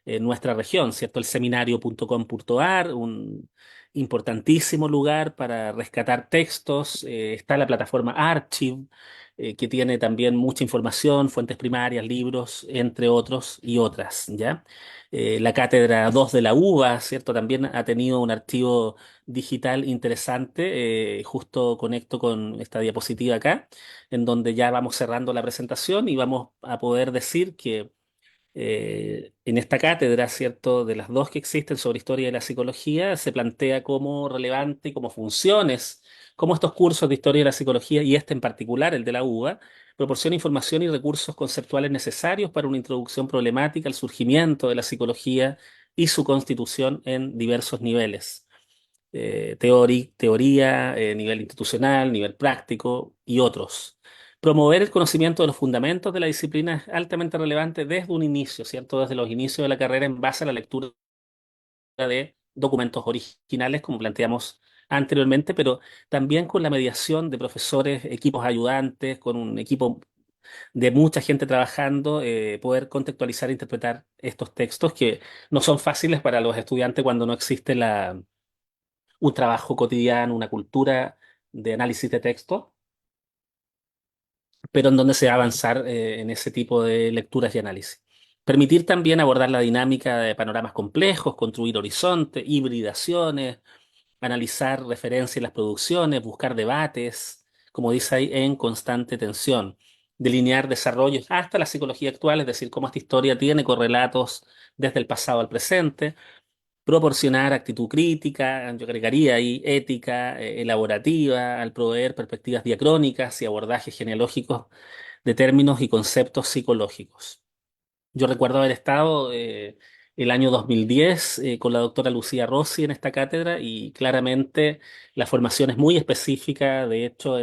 nuestra región, ¿cierto? El seminario.com.ar, un importantísimo lugar para rescatar textos. Está la plataforma Archive, que tiene también mucha información, fuentes primarias, libros, entre otros y otras, ¿ya? La Cátedra 2 de la UBA, ¿cierto? También ha tenido un archivo digital interesante. Justo conecto con esta diapositiva acá, en donde ya vamos cerrando la presentación y vamos a poder decir que en esta cátedra, ¿cierto?, de las dos que existen sobre historia de la psicología, se plantea como relevante, como funciones, como estos cursos de historia de la psicología, y este en particular, el de la UBA, proporciona información y recursos conceptuales necesarios para una introducción problemática al surgimiento de la psicología y su constitución en diversos niveles. Teoría, nivel institucional, nivel práctico y otros. Promover el conocimiento de los fundamentos de la disciplina es altamente relevante desde un inicio, ¿cierto? Desde los inicios de la carrera, en base a la lectura de documentos originales, como planteamos anteriormente, pero también con la mediación de profesores, equipos ayudantes, con un equipo de mucha gente trabajando, poder contextualizar e interpretar estos textos que no son fáciles para los estudiantes cuando no existe un trabajo cotidiano, una cultura de análisis de texto, pero en donde se va a avanzar en ese tipo de lecturas y análisis. Permitir también abordar la dinámica de panoramas complejos, construir horizontes, hibridaciones, analizar referencias en las producciones, buscar debates, como dice ahí, en constante tensión, delinear desarrollos hasta la psicología actual, es decir, cómo esta historia tiene correlatos desde el pasado al presente, proporcionar actitud crítica, yo agregaría ahí ética, elaborativa, al proveer perspectivas diacrónicas y abordajes genealógicos de términos y conceptos psicológicos. Yo recuerdo haber estado el año 2010 con la doctora Lucía Rossi en esta cátedra, y claramente la formación es muy específica. De hecho,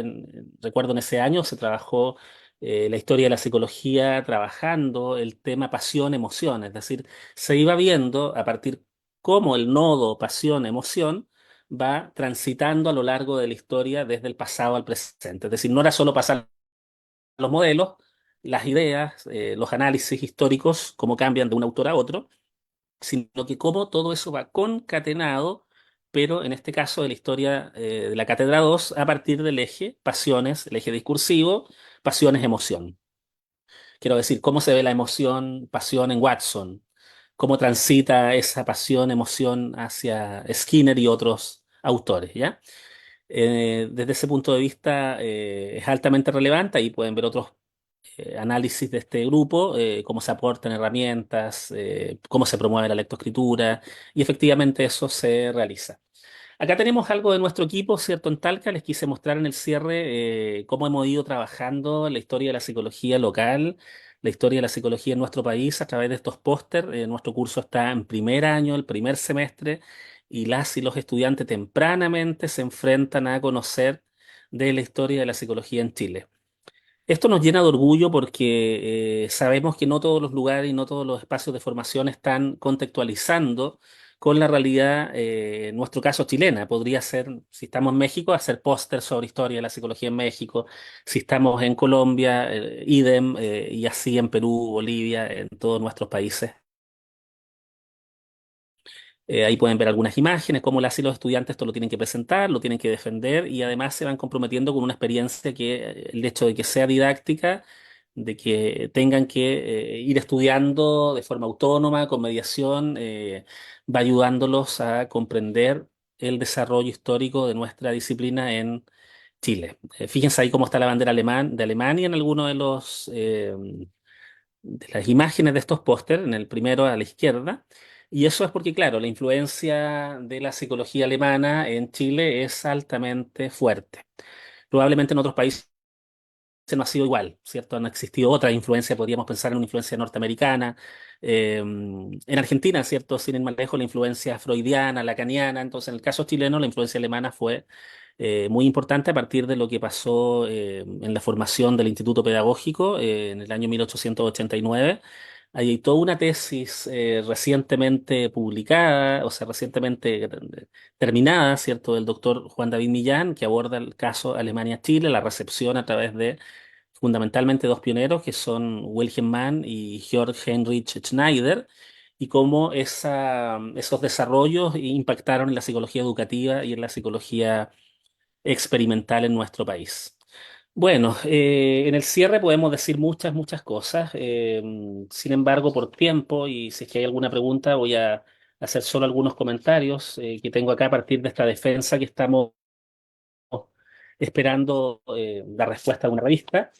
recuerdo en ese año se trabajó la historia de la psicología trabajando el tema pasión-emoción, es decir, se iba viendo a partir cómo el nodo pasión-emoción va transitando a lo largo de la historia desde el pasado al presente. Es decir, no era solo pasar los modelos, las ideas, los análisis históricos, cómo cambian de un autor a otro, sino que cómo todo eso va concatenado, pero en este caso de la historia de la Cátedra 2 a partir del eje pasiones, el eje discursivo, pasiones, emoción. Quiero decir, cómo se ve la emoción, pasión en Watson, cómo transita esa pasión, emoción hacia Skinner y otros autores, ¿ya? Desde ese punto de vista es altamente relevante, ahí pueden ver otros análisis de este grupo, cómo se aportan herramientas, cómo se promueve la lectoescritura, y efectivamente eso se realiza. Acá tenemos algo de nuestro equipo, ¿cierto? En Talca les quise mostrar en el cierre cómo hemos ido trabajando la historia de la psicología local, la historia de la psicología en nuestro país a través de estos póster. Nuestro curso está en primer año, el primer semestre, y las y los estudiantes tempranamente se enfrentan a conocer de la historia de la psicología en Chile. Esto nos llena de orgullo porque sabemos que no todos los lugares y no todos los espacios de formación están contextualizando con la realidad, en nuestro caso chilena. Podría ser, si estamos en México, hacer póster sobre historia de la psicología en México. Si estamos en Colombia, idem, y así en Perú, Bolivia, en todos nuestros países. Ahí pueden ver algunas imágenes, cómo las y los estudiantes esto lo tienen que presentar, lo tienen que defender y además se van comprometiendo con una experiencia que el hecho de que sea didáctica, de que tengan que ir estudiando de forma autónoma, con mediación, va ayudándolos a comprender el desarrollo histórico de nuestra disciplina en Chile. Fíjense ahí cómo está la bandera de Alemania en alguno de las imágenes de estos póster, en el primero a la izquierda, y eso es porque, claro, la influencia de la psicología alemana en Chile es altamente fuerte. Probablemente en otros países no ha sido igual, ¿cierto? Han existido otras influencias, podríamos pensar en una influencia norteamericana, en Argentina, ¿cierto? Sin ir más lejos, la influencia freudiana, lacaniana. Entonces, en el caso chileno, la influencia alemana fue muy importante a partir de lo que pasó en la formación del Instituto Pedagógico en el año 1889. Hay toda una tesis recientemente publicada, o sea, recientemente terminada, ¿cierto?, del doctor Juan David Millán, que aborda el caso Alemania-Chile, la recepción a través de fundamentalmente dos pioneros, que son Wilhelm Mann y Georg Heinrich Schneider, y cómo esos desarrollos impactaron en la psicología educativa y en la psicología experimental en nuestro país. Bueno, en el cierre podemos decir muchas, muchas cosas. Sin embargo, por tiempo y si es que hay alguna pregunta, voy a hacer solo algunos comentarios que tengo acá a partir de esta defensa que estamos esperando la respuesta de una revista.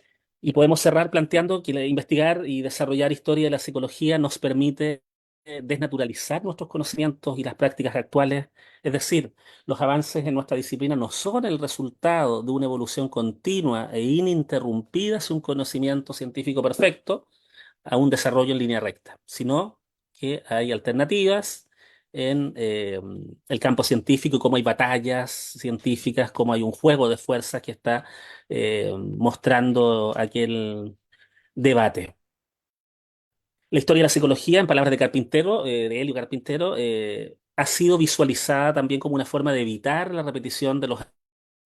Y podemos cerrar planteando que investigar y desarrollar historia de la psicología nos permite desnaturalizar nuestros conocimientos y las prácticas actuales. Es decir, los avances en nuestra disciplina no son el resultado de una evolución continua e ininterrumpida hacia un conocimiento científico perfecto, a un desarrollo en línea recta, sino que hay alternativas en el campo científico y cómo hay batallas científicas, cómo hay un juego de fuerzas que está mostrando aquel debate. La historia de la psicología, en palabras de Carpintero, de Helio Carpintero, ha sido visualizada también como una forma de evitar la repetición de los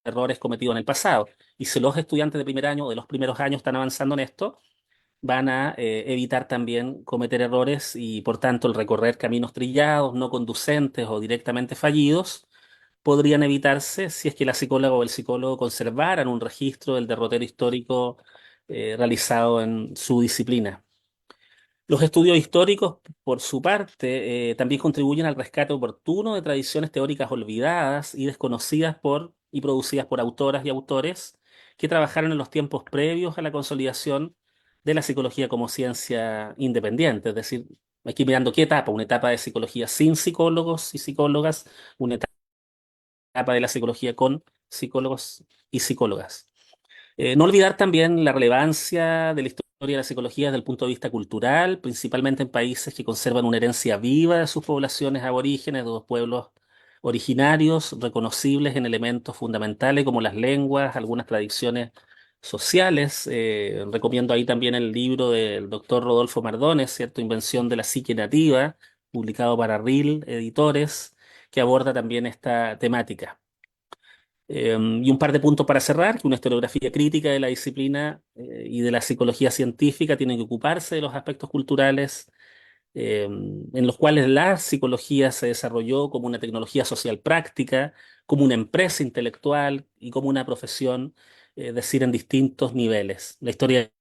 errores cometidos en el pasado. Y si los estudiantes de primer año o de los primeros años están avanzando en esto, van a evitar también cometer errores y, por tanto, el recorrer caminos trillados, no conducentes o directamente fallidos, podrían evitarse si es que la psicóloga o el psicólogo conservaran un registro del derrotero histórico realizado en su disciplina. Los estudios históricos, por su parte, también contribuyen al rescate oportuno de tradiciones teóricas olvidadas y desconocidas y producidas por autoras y autores que trabajaron en los tiempos previos a la consolidación de la psicología como ciencia independiente. Es decir, aquí mirando qué etapa, una etapa de psicología sin psicólogos y psicólogas, una etapa de la psicología con psicólogos y psicólogas. No olvidar también la relevancia de la historia de la psicología desde el punto de vista cultural, principalmente en países que conservan una herencia viva de sus poblaciones aborígenes, de los pueblos originarios, reconocibles en elementos fundamentales como las lenguas, algunas tradiciones sociales. Recomiendo ahí también el libro del doctor Rodolfo Mardones, ¿cierto? Invención de la psique nativa, publicado para RIL Editores, que aborda también esta temática. Y un par de puntos para cerrar, que una historiografía crítica de la disciplina y de la psicología científica tiene que ocuparse de los aspectos culturales en los cuales la psicología se desarrolló como una tecnología social práctica, como una empresa intelectual y como una profesión, es decir, en distintos niveles. La historia de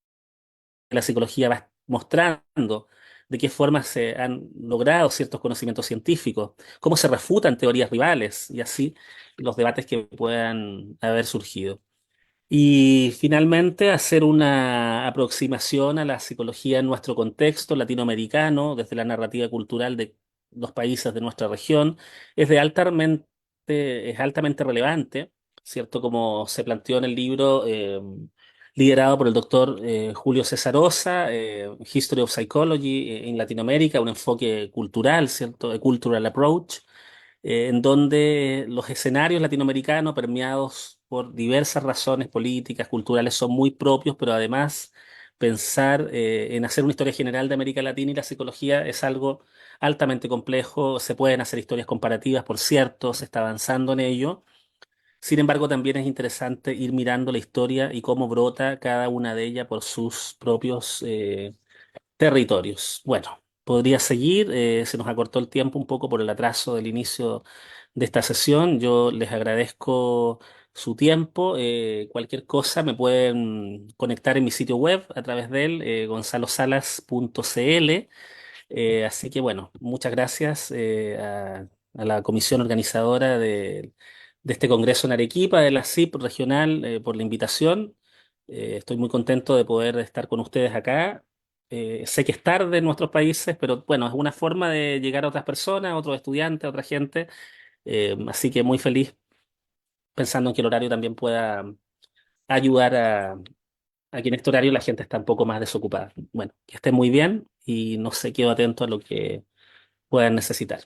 la psicología va mostrando de qué forma se han logrado ciertos conocimientos científicos, cómo se refutan teorías rivales y así los debates que puedan haber surgido. Y finalmente, hacer una aproximación a la psicología en nuestro contexto latinoamericano, desde la narrativa cultural de los países de nuestra región, es es altamente relevante, ¿cierto? Como se planteó en el libro liderado por el doctor Julio Cesarosa, History of Psychology en Latinoamérica, un enfoque cultural, ¿cierto? A Cultural Approach en donde los escenarios latinoamericanos, permeados por diversas razones políticas, culturales, son muy propios, pero además pensar en hacer una historia general de América Latina y la psicología es algo altamente complejo. Se pueden hacer historias comparativas, por cierto, se está avanzando en ello. Sin embargo, también es interesante ir mirando la historia y cómo brota cada una de ellas por sus propios territorios. Bueno, podría seguir, se nos acortó el tiempo un poco por el atraso del inicio de esta sesión. Yo les agradezco su tiempo. Cualquier cosa me pueden conectar en mi sitio web a través de él, gonzalosalas.cl. Así que bueno, muchas gracias a la comisión organizadora de este congreso en Arequipa, de la CIP regional, por la invitación. Estoy muy contento de poder estar con ustedes acá. Sé que es tarde en nuestros países, pero bueno, es una forma de llegar a otras personas, a otros estudiantes, a otra gente. Así que muy feliz pensando en que el horario también pueda ayudar a que en este horario la gente está un poco más desocupada. Bueno, que estén muy bien y no sé, quedo atento a lo que puedan necesitar.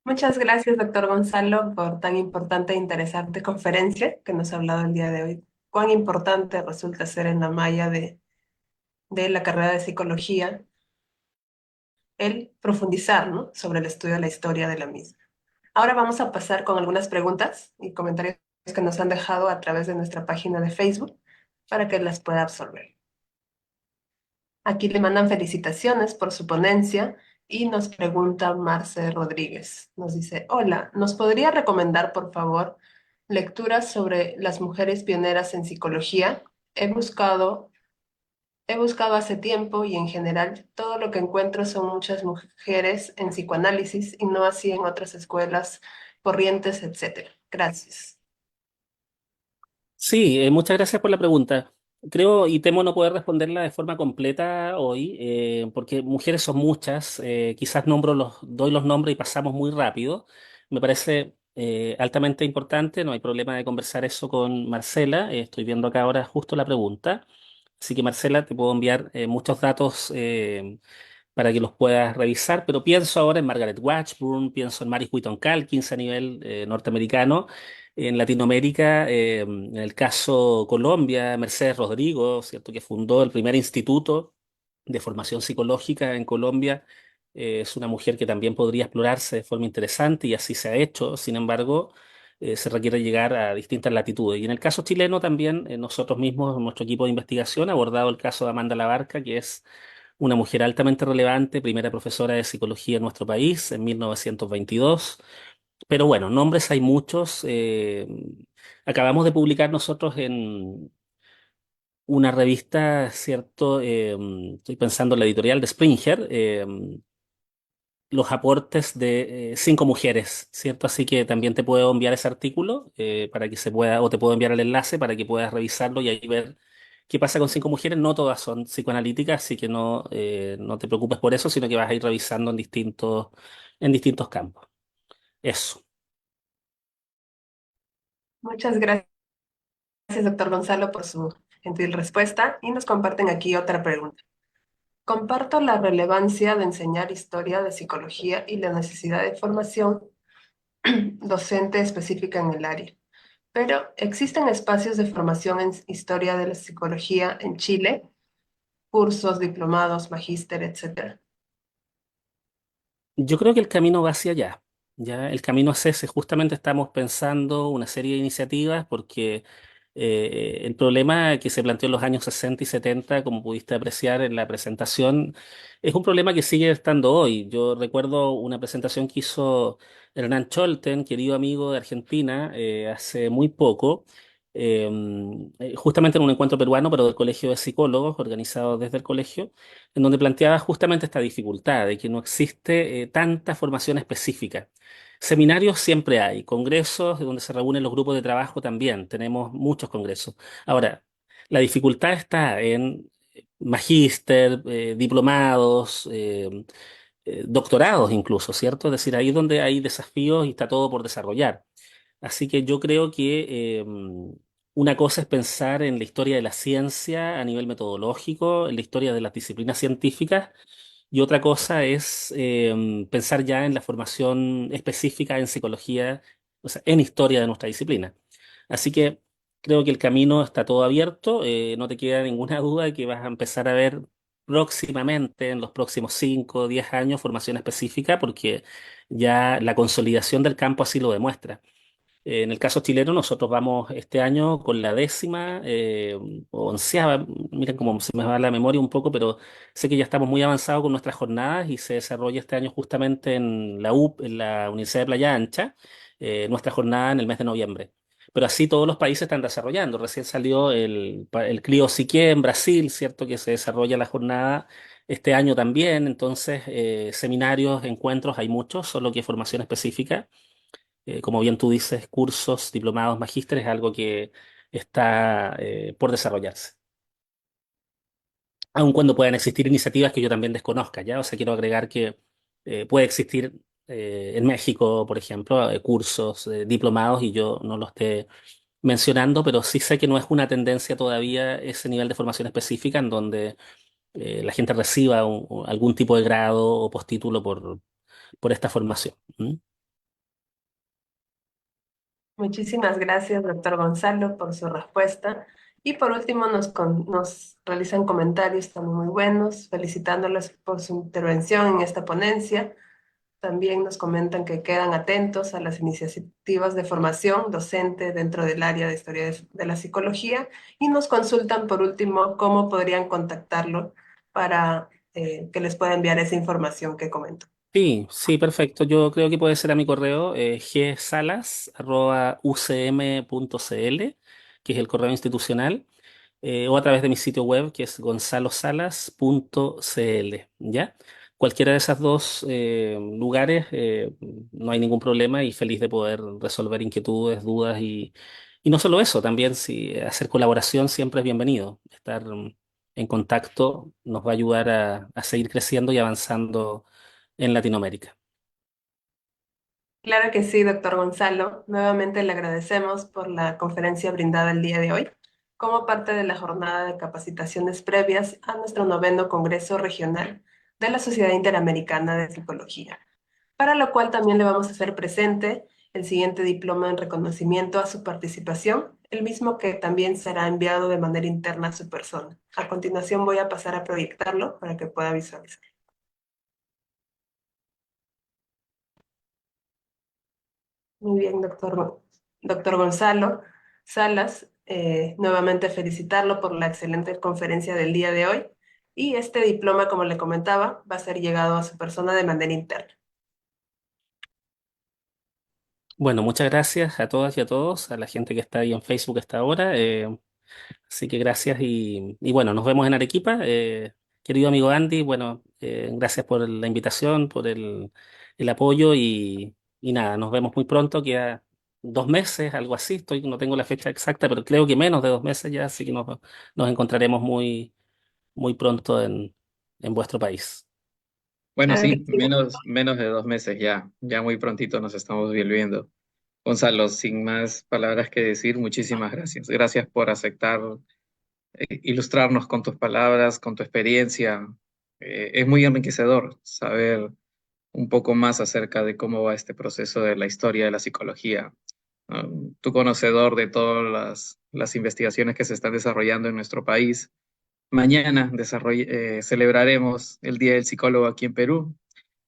Muchas gracias, doctor Gonzalo, por tan importante e interesante conferencia que nos ha hablado el día de hoy. Cuán importante resulta ser en la malla de la carrera de psicología el profundizar, ¿no?, sobre el estudio de la historia de la misma. Ahora vamos a pasar con algunas preguntas y comentarios que nos han dejado a través de nuestra página de Facebook para que las pueda absorber. Aquí le mandan felicitaciones por su ponencia y nos pregunta Marce Rodríguez. Nos dice, hola, ¿nos podría recomendar, por favor, lecturas sobre las mujeres pioneras en psicología? He buscado, he buscado hace tiempo y en general todo lo que encuentro son muchas mujeres en psicoanálisis y no así en otras escuelas, corrientes, etcétera. Gracias. Sí, muchas gracias por la pregunta. Creo y temo no poder responderla de forma completa hoy, porque mujeres son muchas. Quizás doy los nombres y pasamos muy rápido. Me parece altamente importante, no hay problema de conversar eso con Marcela. Estoy viendo acá ahora justo la pregunta. Así que Marcela, te puedo enviar muchos datos para que los puedas revisar, pero pienso ahora en Margaret Washburn, pienso en Mary Whitton Calkins a nivel norteamericano, en Latinoamérica, en el caso Colombia, Mercedes Rodrigo, ¿cierto?, que fundó el primer instituto de formación psicológica en Colombia. Es una mujer que también podría explorarse de forma interesante y así se ha hecho. Sin embargo, se requiere llegar a distintas latitudes. Y en el caso chileno también, nosotros mismos, nuestro equipo de investigación, ha abordado el caso de Amanda Labarca, que es una mujer altamente relevante, primera profesora de psicología en nuestro país en 1922. Pero bueno, nombres hay muchos. Acabamos de publicar nosotros en una revista, ¿cierto? Estoy pensando en la editorial de Springer, los aportes de 5 mujeres, ¿cierto? Así que también te puedo enviar ese artículo para que se pueda, o te puedo enviar el enlace para que puedas revisarlo y ahí ver qué pasa con 5 mujeres. No todas son psicoanalíticas, así que no te preocupes por eso, sino que vas a ir revisando en distintos campos. Eso. Muchas gracias, doctor Gonzalo, por su gentil respuesta y nos comparten aquí otra pregunta. Comparto la relevancia de enseñar historia de psicología y la necesidad de formación docente específica en el área. Pero, ¿existen espacios de formación en historia de la psicología en Chile? Cursos, diplomados, magíster, etcétera. Yo creo que el camino va hacia allá. Ya el camino es ese. Justamente estamos pensando una serie de iniciativas porque el problema que se planteó en los años 60 y 70, como pudiste apreciar en la presentación, es un problema que sigue estando hoy. Yo recuerdo una presentación que hizo Hernán Scholten, querido amigo de Argentina, hace muy poco, eh, justamente en un encuentro peruano, pero del Colegio de Psicólogos, organizado desde el colegio, en donde planteaba justamente esta dificultad de que no existe tanta formación específica. Seminarios siempre hay, congresos donde se reúnen los grupos de trabajo también, tenemos muchos congresos. Ahora, la dificultad está en magíster, diplomados, doctorados incluso, ¿cierto? Es decir, ahí es donde hay desafíos y está todo por desarrollar. Así que yo creo que una cosa es pensar en la historia de la ciencia a nivel metodológico, en la historia de las disciplinas científicas, y otra cosa es pensar ya en la formación específica en psicología, o sea, en historia de nuestra disciplina. Así que creo que el camino está todo abierto, no te queda ninguna duda de que vas a empezar a ver próximamente, en los próximos 5 o 10 años, formación específica, porque ya la consolidación del campo así lo demuestra. En el caso chileno, nosotros vamos este año con la décima o onceava, miren cómo se me va la memoria un poco, pero sé que ya estamos muy avanzados con nuestras jornadas y se desarrolla este año justamente en la UP, en la Universidad de Playa Ancha, nuestra jornada en el mes de noviembre. Pero así todos los países están desarrollando. Recién salió el Clio Siqué en Brasil, ¿cierto? Que se desarrolla la jornada este año también. Entonces, seminarios, encuentros, hay muchos, solo que formación específica como bien tú dices, cursos, diplomados, magísteres, es algo que está por desarrollarse. Aun cuando puedan existir iniciativas que yo también desconozca, ¿ya? O sea, quiero agregar que puede existir en México, por ejemplo, cursos, diplomados, y yo no los esté mencionando, pero sí sé que no es una tendencia todavía ese nivel de formación específica en donde la gente reciba algún tipo de grado o postítulo por esta formación. ¿Mm? Muchísimas gracias, doctor Gonzalo, por su respuesta. Y por último, nos realizan comentarios también muy buenos, felicitándoles por su intervención en esta ponencia. También nos comentan que quedan atentos a las iniciativas de formación docente dentro del área de historia de la psicología y nos consultan por último cómo podrían contactarlo para que les pueda enviar esa información que comento. Sí, sí, perfecto. Yo creo que puede ser a mi correo gsalas@ucm.cl, que es el correo institucional, o a través de mi sitio web, que es gonzalosalas.cl, ¿ya? Cualquiera de esos dos lugares, no hay ningún problema y feliz de poder resolver inquietudes, dudas y no solo eso, también si hacer colaboración siempre es bienvenido. Estar en contacto nos va a ayudar a seguir creciendo y avanzando en Latinoamérica. Claro que sí, doctor Gonzalo. Nuevamente le agradecemos por la conferencia brindada el día de hoy como parte de la jornada de capacitaciones previas a nuestro noveno Congreso Regional de la Sociedad Interamericana de Psicología, para lo cual también le vamos a hacer presente el siguiente diploma en reconocimiento a su participación, el mismo que también será enviado de manera interna a su persona. A continuación voy a pasar a proyectarlo para que pueda visualizar. Muy bien, doctor Gonzalo Salas. Nuevamente felicitarlo por la excelente conferencia del día de hoy. Y este diploma, como le comentaba, va a ser llegado a su persona de manera interna. Bueno, muchas gracias a todas y a todos, a la gente que está ahí en Facebook hasta ahora. Así que gracias y bueno, nos vemos en Arequipa. Querido amigo Andy, bueno, gracias por la invitación, por el apoyo y nada, nos vemos muy pronto, queda 2 meses, algo así, no tengo la fecha exacta, pero creo que menos de 2 meses ya, así que nos encontraremos muy, muy pronto en vuestro país. Bueno, Claro que sí, sí. menos de 2 meses ya, ya muy prontito nos estamos viendo. Gonzalo, sin más palabras que decir, muchísimas gracias. Gracias por aceptar ilustrarnos con tus palabras, con tu experiencia. Es muy enriquecedor saber un poco más acerca de cómo va este proceso de la historia de la psicología. Tú conocedor de todas las investigaciones que se están desarrollando en nuestro país. Mañana celebraremos el Día del Psicólogo aquí en Perú.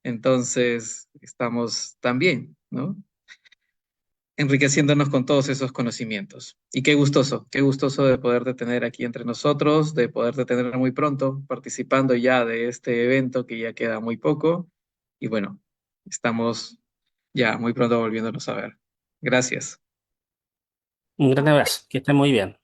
Entonces, estamos también, ¿no? Enriqueciéndonos con todos esos conocimientos. Y qué gustoso de poderte tener aquí entre nosotros, de poderte tener muy pronto participando ya de este evento que ya queda muy poco. Y bueno, estamos ya muy pronto volviéndonos a ver. Gracias. Un gran abrazo, que estén muy bien.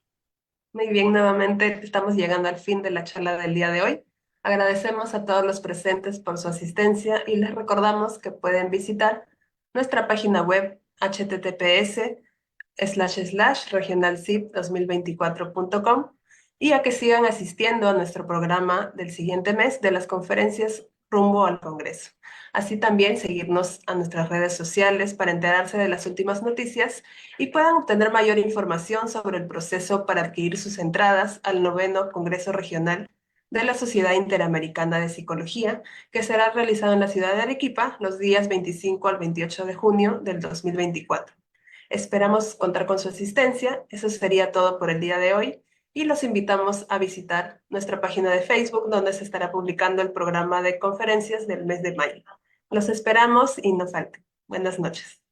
Muy bien, nuevamente estamos llegando al fin de la charla del día de hoy. Agradecemos a todos los presentes por su asistencia y les recordamos que pueden visitar nuestra página web https://regionalcip2024.com y a que sigan asistiendo a nuestro programa del siguiente mes de las conferencias rumbo al Congreso. Así también seguirnos a nuestras redes sociales para enterarse de las últimas noticias y puedan obtener mayor información sobre el proceso para adquirir sus entradas al noveno Congreso Regional de la Sociedad Interamericana de Psicología, que será realizado en la ciudad de Arequipa los días 25 al 28 de junio del 2024. Esperamos contar con su asistencia. Eso sería todo por el día de hoy y los invitamos a visitar nuestra página de Facebook, donde se estará publicando el programa de conferencias del mes de mayo. Los esperamos y no falten. Buenas noches.